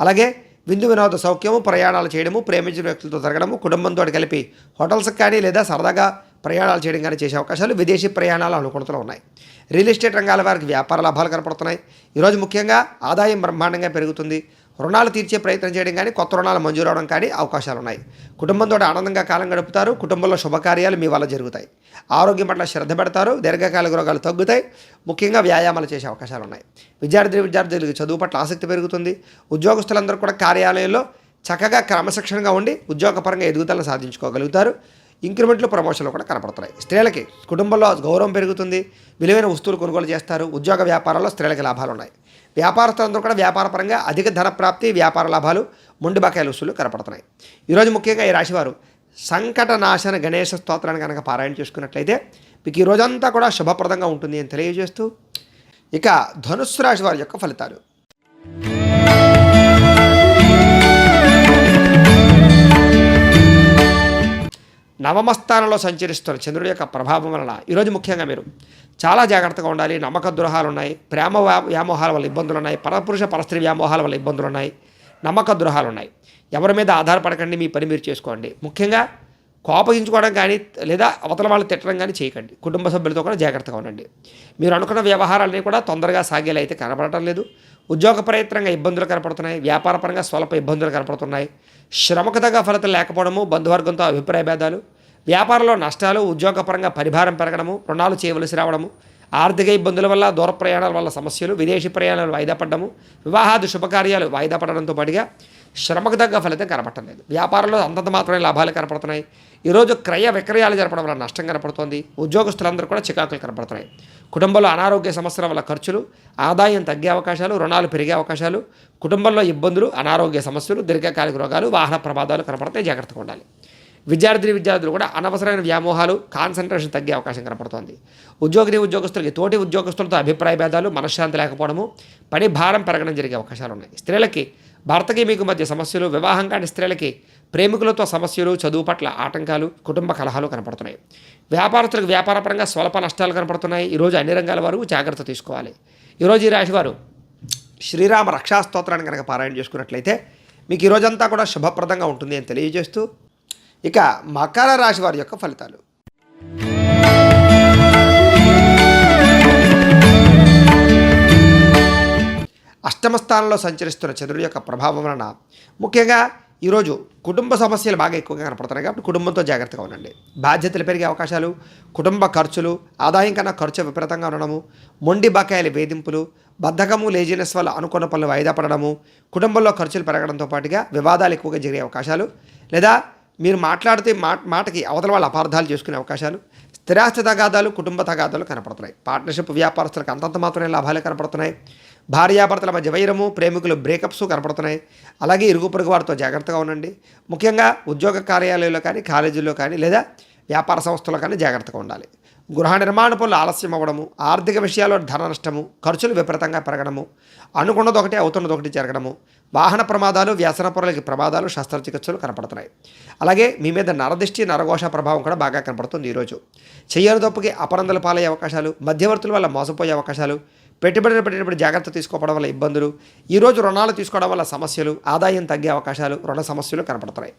అలాగే విందు వినోద సౌఖ్యము, ప్రయాణాలు చేయడము, ప్రేమించిన వ్యక్తులతో తిరగడము, కుటుంబంతో కలిపి హోటల్స్కి కానీ, లేదా సరదాగా ప్రయాణాలు చేయడం కానీ చేసే అవకాశాలు, విదేశీ ప్రయాణాలు అనుకూలతలు ఉన్నాయి. రియల్ ఎస్టేట్ రంగాల వారికి వ్యాపార లాభాలు కనపడుతున్నాయి. ఈరోజు ముఖ్యంగా ఆదాయం బ్రహ్మాండంగా పెరుగుతుంది. రుణాలు తీర్చే ప్రయత్నం చేయడం కానీ, కొత్త రుణాలు మంజూరు అవడం కానీ అవకాశాలు ఉన్నాయి. కుటుంబంతో ఆనందంగా కాలం గడుపుతారు. కుటుంబంలో శుభకార్యాలు మీ వల్ల జరుగుతాయి. ఆరోగ్యం పట్ల శ్రద్ధ పెడతారు. దీర్ఘకాలిక రోగాలు తగ్గుతాయి. ముఖ్యంగా వ్యాయామాలు చేసే అవకాశాలు ఉన్నాయి. విద్యార్థులకు చదువు పట్ల ఆసక్తి పెరుగుతుంది. ఉద్యోగస్తులందరూ కూడా కార్యాలయంలో చక్కగా క్రమశిక్షణగా ఉండి ఉద్యోగపరంగా ఎదుగుదలను సాధించుకోగలుగుతారు. ఇంక్రిమెంట్లు, ప్రమోషన్లు కూడా కనపడుతున్నాయి. స్త్రీలకి కుటుంబంలో గౌరవం పెరుగుతుంది. విలువైన వస్తువులు కొనుగోలు చేస్తారు. ఉద్యోగ వ్యాపారాల్లో స్త్రీలకి లాభాలు ఉన్నాయి. వ్యాపారస్తులందరూ కూడా వ్యాపారపరంగా అధిక ధన ప్రాప్తి, వ్యాపార లాభాలు, మొండి బకాయిల వసూలు కనపడుతున్నాయి. ఈరోజు ముఖ్యంగా ఈ రాశివారు సంకటనాశన గణేశ స్తోత్రాన్ని కనుక పారాయణ చేసుకున్నట్లయితే మీకు ఈ రోజంతా కూడా శుభప్రదంగా ఉంటుంది అని తెలియజేస్తూ, ఇక ధనుస్సు రాశి వారి యొక్క ఫలితాలు. నవమ స్థానంలో సంచరిస్తున్న చంద్రుడి యొక్క ప్రభావం వలన ఈరోజు ముఖ్యంగా మీరు చాలా జాగ్రత్తగా ఉండాలి. నమ్మక ద్రోహాలు ఉన్నాయి. ప్రేమ వ్యామోహాల వల్ల ఇబ్బందులు ఉన్నాయి. పరపురుష పరస్త్రీ వ్యామోహాల వల్ల ఇబ్బందులు ఉన్నాయి. నమ్మక ద్రోహాలు ఉన్నాయి. ఎవరి మీద ఆధారపడకండి. మీ పని మీరు చేసుకోండి. ముఖ్యంగా కోపగించుకోవడం కానీ, లేదా అవతల వాళ్ళు తిట్టడం కానీ చేయకండి. కుటుంబ సభ్యులతో కూడా జాగ్రత్తగా ఉండండి. మీరు అనుకున్న వ్యవహారాలన్నీ కూడా తొందరగా సాగేలా అయితే కనపడటం లేదు. ఉద్యోగ ప్రయత్నంగా ఇబ్బందులు కనపడుతున్నాయి. వ్యాపారపరంగా స్వల్ప ఇబ్బందులు కనపడుతున్నాయి. శ్రమకు తగ్గ ఫలితం లేకపోవడము, బంధువర్గంతో అభిప్రాయ భేదాలు, వ్యాపారంలో నష్టాలు, ఉద్యోగపరంగా పరిభారం పెరగడము, రుణాలు చేయవలసి రావడము, ఆర్థిక ఇబ్బందుల వల్ల, దూర ప్రయాణాల వల్ల సమస్యలు, విదేశీ ప్రయాణాలు వాయిదా పడడము, వివాహాది శుభకార్యాలు వాయిదా పడడంతో పాటుగా శ్రమకు తగ్గ ఫలితం కనపడటం లేదు. వ్యాపారంలో అంతంత మాత్రమే లాభాలు కనపడుతున్నాయి. ఈరోజు క్రయ విక్రయాలు జరపడం వల్ల నష్టం కనపడుతోంది. ఉద్యోగస్తులందరూ కూడా చికాకులు కనపడుతున్నాయి. కుటుంబంలో అనారోగ్య సమస్యల వల్ల ఖర్చులు, ఆదాయం తగ్గే అవకాశాలు, రుణాలు పెరిగే అవకాశాలు, కుటుంబంలో ఇబ్బందులు, అనారోగ్య సమస్యలు, దీర్ఘకాలిక రోగాలు, వాహన ప్రమాదాలు కనపడతాయి. జాగ్రత్తగా ఉండాలి. విద్యార్థులు కూడా అనవసరమైన వ్యామోహాలు, కాన్సన్ట్రేషన్ తగ్గే అవకాశం కనపడుతోంది. ఉద్యోగస్తులకి తోటి ఉద్యోగస్తులతో అభిప్రాయ భేదాలు, మనశ్శాంతి లేకపోవడము, పని భారం పెరగడం జరిగే అవకాశాలు ఉన్నాయి. స్త్రీలకి భర్తకి మీకు మధ్య సమస్యలు, వివాహం కాని స్త్రీలకి ప్రేమికులతో సమస్యలు, చదువు పట్ల ఆటంకాలు, కుటుంబ కలహాలు కనపడుతున్నాయి. వ్యాపారస్తులకు వ్యాపారపరంగా స్వల్ప నష్టాలు కనపడుతున్నాయి. ఈరోజు అన్ని రంగాల వారు జాగ్రత్త తీసుకోవాలి. ఈరోజు ఈ రాశివారు శ్రీరామ రక్షా స్తోత్రాన్ని కనుక పారాయణ చేసుకున్నట్లయితే మీకు ఈరోజంతా కూడా శుభప్రదంగా ఉంటుంది అని తెలియజేస్తూ, ఇక మకర రాశి వారి యొక్క ఫలితాలు. అష్టమ స్థానంలో సంచరిస్తున్న చంద్రుడి యొక్క ప్రభావం వలన ముఖ్యంగా ఈరోజు కుటుంబ సమస్యలు బాగా ఎక్కువగా కనపడుతున్నాయి. కాబట్టి కుటుంబంతో జాగ్రత్తగా ఉండండి. బాధ్యతలు పెరిగే అవకాశాలు, కుటుంబ ఖర్చులు, ఆదాయం కన్నా ఖర్చు విపరీతంగా ఉండడము, మొండి బకాయిల వేధింపులు, బద్ధకము, లేజినెస్ వల్ల అనుకున్న పనులు వాయిదా పడడము, కుటుంబంలో ఖర్చులు పెరగడంతో పాటుగా వివాదాలు ఎక్కువగా జరిగే అవకాశాలు, లేదా మీరు మాట్లాడితే మాటకి అవతల వాళ్ళు అపార్థాలు చేసుకునే అవకాశాలు, స్థిరాస్తి తగాదాలు, కుటుంబ తగాదాలు కనపడుతున్నాయి. పార్ట్నర్షిప్ వ్యాపారస్తులకు అంతంత మాత్రమే లాభాలే కనపడుతున్నాయి. భార్యాభర్తల మధ్య వైరము, ప్రేమికులు బ్రేకప్స్ కనపడుతున్నాయి. అలాగే ఇరుగు పొరుగు వారితో జాగ్రత్తగా ఉండండి. ముఖ్యంగా ఉద్యోగ కార్యాలయాల్లో కానీ, కాలేజీల్లో కానీ, లేదా వ్యాపార సంస్థల్లో కానీ జాగ్రత్తగా ఉండాలి. గృహ నిర్మాణ పనులు ఆలస్యం అవ్వడము, ఆర్థిక విషయాల్లో ధన నష్టము, ఖర్చులు విపరీతంగా పెరగడము, అనుకున్నది ఒకటి అవుతున్నది ఒకటి జరగడము, వాహన ప్రమాదాలు, వ్యసన పొరలకి ప్రమాదాలు, శస్త్రచికిత్సలు కనపడుతున్నాయి. అలాగే మీ మీద నరదిష్టి, నరఘోష ప్రభావం కూడా బాగా కనపడుతుంది. ఈరోజు చెయ్యని తప్పుకి అపరందలు పాలయ్యే అవకాశాలు, మధ్యవర్తుల వల్ల మోసపోయే అవకాశాలు, పెట్టుబడులు పెట్టేటప్పుడు జాగ్రత్త తీసుకోవడం వల్ల ఇబ్బందులు, ఈరోజు రుణాలు తీసుకోవడం వల్ల సమస్యలు, ఆదాయం తగ్గే అవకాశాలు, రుణ సమస్యలు కనపడుతున్నాయి.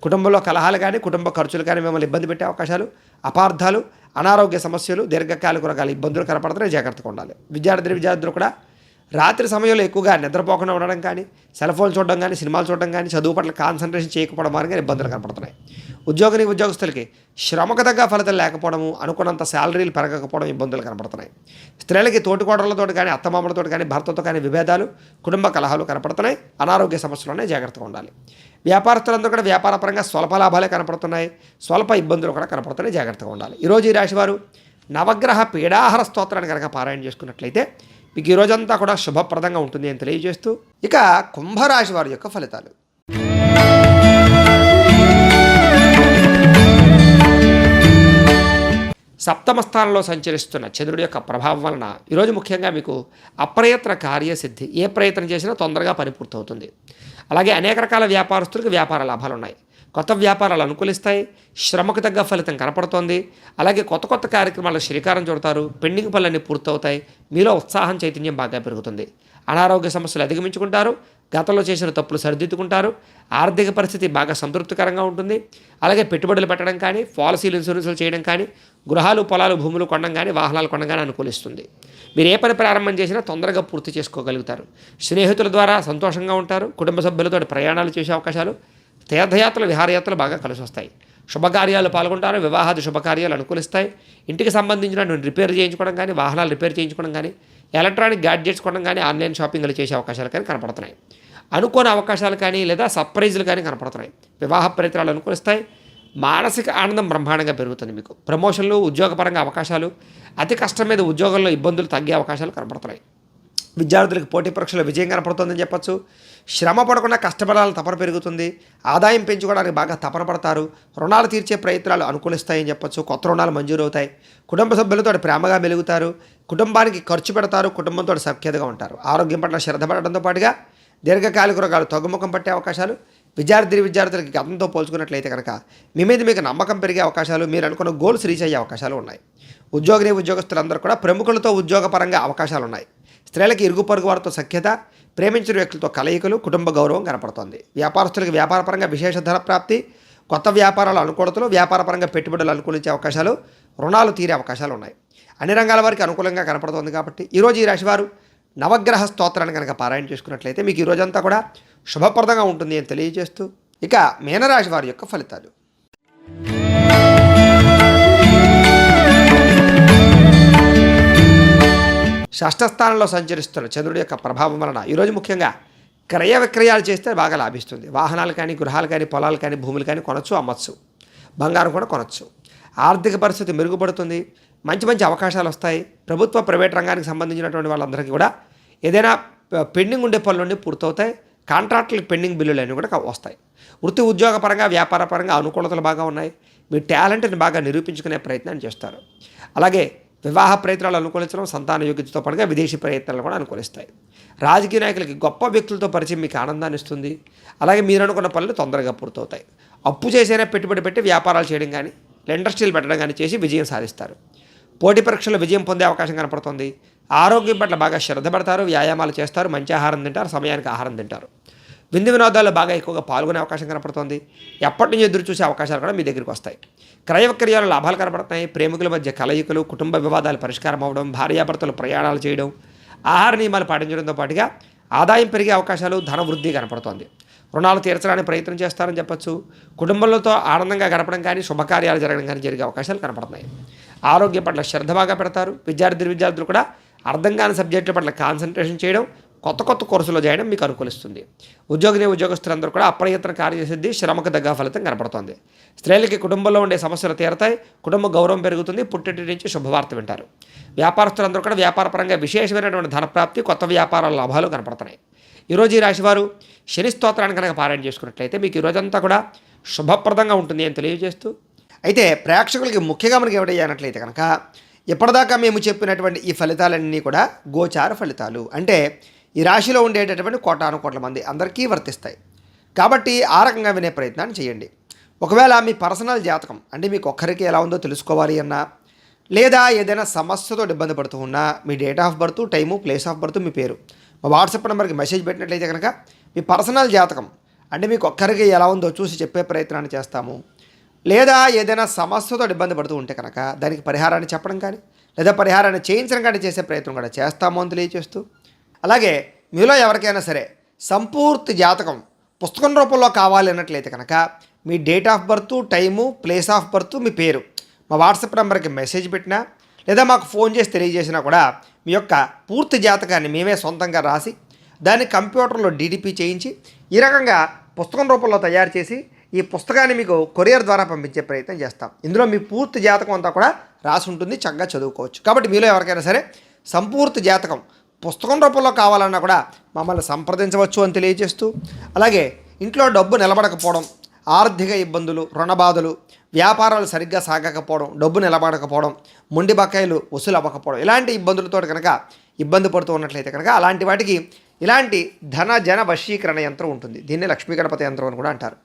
కుటుంబంలో కలహాలు కానీ, కుటుంబ ఖర్చులు కానీ మిమ్మల్ని ఇబ్బంది పెట్టే అవకాశాలు, అపార్థాలు, అనారోగ్య సమస్యలు, దీర్ఘకాలిక రకాల ఇబ్బందులు కనపడుతున్నాయి. జాగ్రత్తగా ఉండాలి. విద్యార్థులు కూడా రాత్రి సమయంలో ఎక్కువగా నిద్రపోకుండా ఉండడం కానీ, సెల్ ఫోన్ చూడడం కానీ, సినిమాలు చూడడం కానీ, చదువు పట్ల కాన్సన్ట్రేషన్ చేయకపోవడం కానీ ఇబ్బందులు కనపడుతున్నాయి. ఉద్యోగస్తులకి శ్రమకు తగ్గ ఫలితాలు లేకపోవడము, అనుకున్నంత శాలరీలు పెరగకపోవడం ఇబ్బందులు కనపడుతున్నాయి. స్త్రీలకి తోటికోడలతో కానీ, అత్తమామలతో కానీ, భర్తతో కానీ విభేదాలు, కుటుంబ కలహాలు కనపడుతున్నాయి. అనారోగ్య సమస్యలునే జాగ్రత్తగా ఉండాలి. వ్యాపారస్తులందరూ కూడా వ్యాపారపరంగా స్వల్ప లాభాలే కనపడుతున్నాయి. స్వల్ప ఇబ్బందులు కూడా కనపడుతున్నాయి. జాగ్రత్తగా ఉండాలి. ఈరోజు ఈ రాశివారు నవగ్రహ పీడాహార స్తోత్రాన్ని కనుక పారాయణ చేసుకున్నట్లయితే మీకు ఈ రోజంతా కూడా శుభప్రదంగా ఉంటుంది అని తెలియజేస్తూ, ఇక కుంభరాశి వారి యొక్క ఫలితాలు. సప్తమ స్థానంలో సంచరిస్తున్న చంద్రుడి యొక్క ప్రభావం వలన ఈరోజు ముఖ్యంగా మీకు అప్రయత్న కార్యసిద్ధి. ఏ ప్రయత్నం చేసినా తొందరగా పని పూర్తవుతుంది. అలాగే అనేక రకాల వ్యాపారస్తులకు వ్యాపార లాభాలు ఉన్నాయి. కొత్త వ్యాపారాలు అనుకూలిస్తాయి. శ్రమకు తగ్గ ఫలితం కనపడుతోంది. అలాగే కొత్త కార్యక్రమాలకు శ్రీకారం చుడతారు. పెండింగ్ పనులన్నీ పూర్తవుతాయి. మీలో ఉత్సాహం, చైతన్యం బాగా పెరుగుతుంది. అనారోగ్య సమస్యలు అధిగమించుకుంటారు. గతంలో చేసిన తప్పులు సరిదిద్దుకుంటారు. ఆర్థిక పరిస్థితి బాగా సంతృప్తికరంగా ఉంటుంది. అలాగే పెట్టుబడులు పెట్టడం కానీ, పాలసీలు, ఇన్సూరెన్సులు చేయడం కానీ, గృహాలు, పొలాలు, భూములు కొనడం కానీ, వాహనాలు కొనడం కానీ అనుకూలిస్తుంది. మీరు ఏ పని ప్రారంభం చేసినా తొందరగా పూర్తి చేసుకోగలుగుతారు. స్నేహితుల ద్వారా సంతోషంగా ఉంటారు. కుటుంబ సభ్యులతో ప్రయాణాలు చేసే అవకాశాలు, తీర్థయాత్రలు, విహారయాత్రలు బాగా కలిసి వస్తాయి. శుభకార్యాలు పాల్గొంటారు. వివాహాది శుభకార్యాలు అనుకూలిస్తాయి. ఇంటికి సంబంధించిన రిపేర్ చేయించుకోవడం కానీ, వాహనాలు రిపేర్ చేయించుకోవడం కానీ, ఎలక్ట్రానిక్ గ్యాడ్జెట్స్ కొనడం కానీ, ఆన్లైన్ షాపింగ్లు చేసే అవకాశాలు కానీ కనపడుతున్నాయి. అనుకోని అవకాశాలు కానీ, లేదా సర్ప్రైజులు కానీ కనపడుతున్నాయి. వివాహ ప్రయత్నాలు అనుకూలిస్తాయి. మానసిక ఆనందం బ్రహ్మాండంగా పెరుగుతుంది. మీకు ప్రమోషన్లు, ఉద్యోగపరంగా అవకాశాలు, అతి కష్టం మీద ఉద్యోగంలో ఇబ్బందులు తగ్గే అవకాశాలు కనపడుతున్నాయి. విద్యార్థులకు పోటీ పరీక్షలో విజయం కనపడుతుందని చెప్పచ్చు. శ్రమ పడకుండా కష్టపడాలని తపన పెరుగుతుంది. ఆదాయం పెంచుకోవడానికి బాగా తపన పడతారు. రుణాలు తీర్చే ప్రయత్నాలు అనుకూలిస్తాయని చెప్పచ్చు. కొత్త రుణాలు మంజూరవుతాయి. కుటుంబ సభ్యులతో ప్రేమగా మెలుగుతారు. కుటుంబానికి ఖర్చు పెడతారు. కుటుంబంతో సఖ్యతగా ఉంటారు. ఆరోగ్యం పట్ల శ్రద్ధ పడడంతో పాటుగా దీర్ఘకాలిక రోగాలు తగ్గుముఖం పట్టే అవకాశాలు, విద్యార్థులకి గతంతో పోల్చుకున్నట్లయితే కనుక మీ మీద మీకు నమ్మకం పెరిగే అవకాశాలు, మీరు అనుకున్న గోల్స్ రీచ్ అయ్యే అవకాశాలు ఉన్నాయి. ఉద్యోగస్తులందరూ కూడా ప్రముఖులతో ఉద్యోగపరంగా అవకాశాలు ఉన్నాయి. స్త్రీలకి ఇరుగు పొరుగు వారితో సఖ్యత, ప్రేమించిన వ్యక్తులతో కలయికలు, కుటుంబ గౌరవం కనపడుతోంది. వ్యాపారస్తులకు వ్యాపారపరంగా విశేష ధన ప్రాప్తి, కొత్త వ్యాపారాల అనుకూలతలు, వ్యాపారపరంగా పెట్టుబడులు అనుకూలించే అవకాశాలు, రుణాలు తీరే అవకాశాలు ఉన్నాయి. అన్ని రంగాల వారికి అనుకూలంగా కనపడుతోంది. కాబట్టి ఈరోజు ఈ రాశివారు నవగ్రహ స్తోత్రాన్ని కనుక పారాయణ చేసుకున్నట్లయితే మీకు ఈ రోజంతా కూడా శుభప్రదంగా ఉంటుంది అని తెలియజేస్తూ, ఇక మీనరాశి వారి యొక్క ఫలితాలు. షష్ఠస్థానంలో సంచరిస్తున్న చంద్రుడి యొక్క ప్రభావం వలన ఈరోజు ముఖ్యంగా క్రయ విక్రయాలు చేస్తే బాగా లాభిస్తుంది. వాహనాలు కానీ, గృహాలు కానీ, పొలాలు కానీ, భూములు కానీ కొనచ్చు, అమ్మచ్చు. బంగారం కూడా కొనచ్చు. ఆర్థిక పరిస్థితి మెరుగుపడుతుంది. మంచి అవకాశాలు వస్తాయి. ప్రభుత్వ, ప్రైవేట్ రంగానికి సంబంధించినటువంటి వాళ్ళందరికీ కూడా ఏదైనా పెండింగ్ ఉండే పనులు నుండి పూర్తవుతాయి. కాంట్రాక్టులకు పెండింగ్ బిల్లులు అన్నీ కూడా వస్తాయి. వృత్తి, ఉద్యోగపరంగా, వ్యాపారపరంగా అనుకూలతలు బాగా ఉన్నాయి. మీ టాలెంట్ని బాగా నిరూపించుకునే ప్రయత్నం చేస్తారు. అలాగే వివాహ ప్రయత్నాలు అనుకూలించడం, సంతాన యోగ్యతతో పాటుగా విదేశీ ప్రయత్నాలు కూడా అనుకూలిస్తాయి. రాజకీయ నాయకులకి గొప్ప వ్యక్తులతో పరిచయం మీకు ఆనందాన్ని ఇస్తుంది. అలాగే మీరు అనుకున్న పనులు తొందరగా పూర్తవుతాయి. అప్పు చేసైనా పెట్టుబడి పెట్టి వ్యాపారాలు చేయడం కానీ, ఇండస్ట్రీలు పెట్టడం కానీ చేసి విజయం సాధిస్తారు. పోటీ పరీక్షల్లో విజయం పొందే అవకాశం కనపడుతుంది. ఆరోగ్యం పట్ల బాగా శ్రద్ధ పడతారు. వ్యాయామాలు చేస్తారు. మంచి ఆహారం తింటారు. సమయానికి ఆహారం తింటారు. విందు వినోదాల్లో బాగా ఎక్కువగా పాల్గొనే అవకాశం కనపడుతుంది. ఎప్పటి నుంచి ఎదురు చూసే అవకాశాలు కూడా మీ దగ్గరికి వస్తాయి. క్రయ విక్రయాలు లాభాలు కనపడుతున్నాయి. ప్రేమికుల మధ్య కలయికలు, కుటుంబ వివాదాలు పరిష్కారం అవ్వడం, భార్యాభర్తలు ప్రయాణాలు చేయడం, ఆహార నియమాలు పాటించడంతో పాటుగా ఆదాయం పెరిగే అవకాశాలు, ధన వృద్ధి కనపడుతోంది. రుణాలు తీర్చడానికి ప్రయత్నం చేస్తారని చెప్పచ్చు. కుటుంబంలో ఆనందంగా గడపడం కానీ, శుభకార్యాలు జరగడం కానీ జరిగే అవకాశాలు కనపడుతున్నాయి. ఆరోగ్యం పట్ల శ్రద్ధ బాగా పెడతారు. విద్యార్థులు కూడా అర్థం కాని సబ్జెక్టుల పట్ల కాన్సన్ట్రేషన్ చేయడం, కొత్త కొత్త కోర్సులో చేయడం మీకు అనుకూలిస్తుంది. ఉద్యోగస్తులందరూ కూడా అప్రయత్న కార్యసిద్ధి, శ్రమకు తగ్గ ఫలితం కనపడుతోంది. స్త్రీలకి కుటుంబంలో ఉండే సమస్యలు తీరతాయి, కుటుంబ గౌరవం పెరుగుతుంది, పుట్టింటి నుంచి శుభవార్త వింటారు. వ్యాపారస్తులందరూ కూడా వ్యాపారపరంగా విశేషమైనటువంటి ధనప్రాప్తి, కొత్త వ్యాపారాల లాభాలు కనపడుతున్నాయి. ఈరోజు ఈ రాశివారు శని స్తోత్రాన్ని కనుక పారాయణ చేసుకున్నట్లయితే మీకు ఈ రోజంతా కూడా శుభప్రదంగా ఉంటుంది అని తెలియజేస్తూ, అయితే ప్రేక్షకులకి ముఖ్యంగా మనకి ఏమిటయ్యానట్లయితే కనుక ఇప్పటిదాకా మేము చెప్పినటువంటి ఈ ఫలితాలన్నీ కూడా గోచార ఫలితాలు, అంటే ఈ రాశిలో ఉండేటటువంటి కోటాను మంది అందరికీ వర్తిస్తాయి. కాబట్టి ఆ రకంగా వినే ప్రయత్నాన్ని చేయండి. ఒకవేళ మీ పర్సనల్ జాతకం అంటే మీకు ఒక్కరికి ఎలా ఉందో తెలుసుకోవాలి అన్నా, లేదా ఏదైనా సమస్యతో ఇబ్బంది పడుతూ ఉన్నా, మీ date of birth, time, place of birth, మీ పేరు మా వాట్సాప్ నెంబర్కి మెసేజ్ పెట్టినట్లయితే కనుక మీ పర్సనల్ జాతకం అంటే మీకు ఒక్కరికి ఎలా ఉందో చూసి చెప్పే ప్రయత్నాన్ని చేస్తాము. లేదా ఏదైనా సమస్యతో ఇబ్బంది పడుతూ ఉంటే కనుక దానికి పరిహారాన్ని చెప్పడం కానీ, లేదా పరిహారాన్ని చేయించడం కానీ చేసే ప్రయత్నం కూడా చేస్తాము అని తెలియజేస్తూ, అలాగే మీలో ఎవరికైనా సరే సంపూర్తి జాతకం పుస్తకం రూపంలో కావాలి అన్నట్లయితే కనుక మీ date of birth, time, place of birth, మీ పేరు మా వాట్సాప్ నెంబర్కి మెసేజ్ పెట్టినా, లేదా మాకు ఫోన్ చేసి తెలియజేసినా కూడా మీ యొక్క పూర్తి జాతకాన్ని మేమే సొంతంగా రాసి దాన్ని కంప్యూటర్లో డీటీపీ చేయించి ఈ రకంగా పుస్తకం రూపంలో తయారు చేసి ఈ పుస్తకాన్ని మీకు కొరియర్ ద్వారా పంపించే ప్రయత్నం చేస్తాం. ఇందులో మీ పూర్తి జాతకం అంతా కూడా రాసి ఉంటుంది, చక్కగా చదువుకోవచ్చు. కాబట్టి మీలో ఎవరికైనా సరే సంపూర్తి జాతకం పుస్తకం రూపంలో కావాలన్నా కూడా మమ్మల్ని సంప్రదించవచ్చు అని తెలియజేస్తూ, అలాగే ఇంట్లో డబ్బు నిలబడకపోవడం, ఆర్థిక ఇబ్బందులు, రుణబాధలు, వ్యాపారాలు సరిగ్గా సాగకపోవడం, డబ్బు నిలబడకపోవడం, మొండి బకాయిలు వసూలు అవ్వకపోవడం, ఇలాంటి ఇబ్బందులతో కనుక ఇబ్బంది పడుతూ ఉన్నట్లయితే కనుక అలాంటి వాటికి ఇలాంటి ధన జన వశీకరణ యంత్రం ఉంటుంది. దీన్ని లక్ష్మీ గణపతి యంత్రం అని కూడా అంటారు.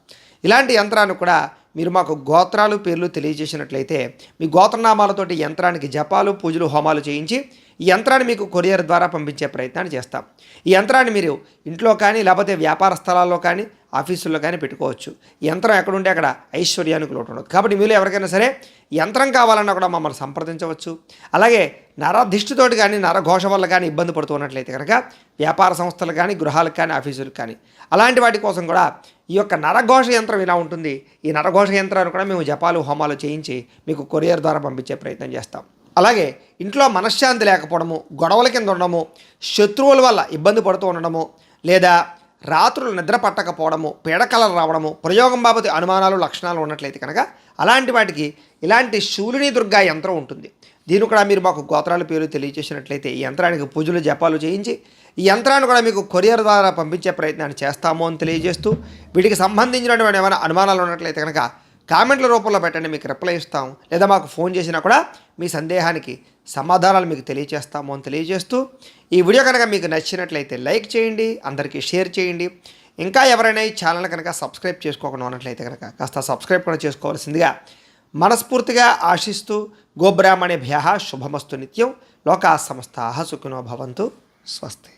ఇలాంటి యంత్రాన్ని కూడా మీరు మాకు గోత్రాలు, పేర్లు తెలియజేసినట్లయితే మీ గోత్రనామాలతోటి యంత్రానికి జపాలు, పూజలు, హోమాలు చేయించి ఈ యంత్రాన్ని మీకు కొరియర్ ద్వారా పంపించే ప్రయత్నాన్ని చేస్తాం. ఈ యంత్రాన్ని మీరు ఇంట్లో కానీ, లేకపోతే వ్యాపార స్థలాల్లో కానీ, ఆఫీసుల్లో కానీ పెట్టుకోవచ్చు. ఈ యంత్రం ఎక్కడుంటే అక్కడ ఐశ్వర్యానికి లోటు ఉండదు. కాబట్టి మీరు ఎవరికైనా సరే యంత్రం కావాలన్నా కూడా మమ్మల్ని సంప్రదించవచ్చు. అలాగే నరదిష్టితోటి కానీ, నరఘోష వల్ల కానీ ఇబ్బంది పడుతున్నట్లయితే కనుక వ్యాపార సంస్థలు కానీ, గృహాలకు కానీ, ఆఫీసులకు కానీ అలాంటి వాటి కోసం కూడా ఈ యొక్క నరఘోష యంత్రం ఇలా ఉంటుంది. ఈ నరఘోష యంత్రాన్ని కూడా మేము జపాలు, హోమాలు చేయించి మీకు కొరియర్ ద్వారా పంపించే ప్రయత్నం చేస్తాం. అలాగే ఇంట్లో మనశ్శాంతి లేకపోవడము, గొడవల కింద ఉండడము, శత్రువుల వల్ల ఇబ్బంది పడుతూ ఉండడము, లేదా రాత్రులు నిద్ర పట్టకపోవడము, పీడకలలు రావడము, ప్రయోగం బాబతి అనుమానాలు, లక్షణాలు ఉన్నట్లయితే కనుక అలాంటి వాటికి ఇలాంటి శూలిని దుర్గా యంత్రం ఉంటుంది. దీన్ని కూడా మీరు మాకు గోత్రాల పేరు తెలియజేసినట్లయితే ఈ యంత్రానికి పూజలు, జపాలు చేయించి ఈ యంత్రాన్ని కూడా మీకు కొరియర్ ద్వారా పంపించే ప్రయత్నాన్ని చేస్తాము అని తెలియజేస్తూ, వీటికి సంబంధించినటువంటి ఏమైనా అనుమానాలు ఉన్నట్లయితే కనుక కామెంట్ల రూపంలో పెట్టండి, మీకు రిప్లై ఇస్తాం. లేదా మాకు ఫోన్ చేసినా కూడా మీ సందేహానికి సమాధానాలు మీకు తెలియజేస్తాము అని తెలియజేస్తూ, ఈ వీడియో కనుక మీకు నచ్చినట్లయితే లైక్ చేయండి, అందరికీ షేర్ చేయండి. ఇంకా ఎవరైనా ఈ ఛానల్ కనుక సబ్స్క్రైబ్ చేసుకోకుండా ఉన్నట్లయితే కనుక కాస్త సబ్స్క్రైబ్ కూడా చేసుకోవాల్సిందిగా మనస్ఫూర్తిగా ఆశిస్తూ, గోబ్రాహ్మణేభ్యః శుభమస్తు నిత్యం. లోకా సమస్తాః సుఖినో భవంతు. స్వస్తి.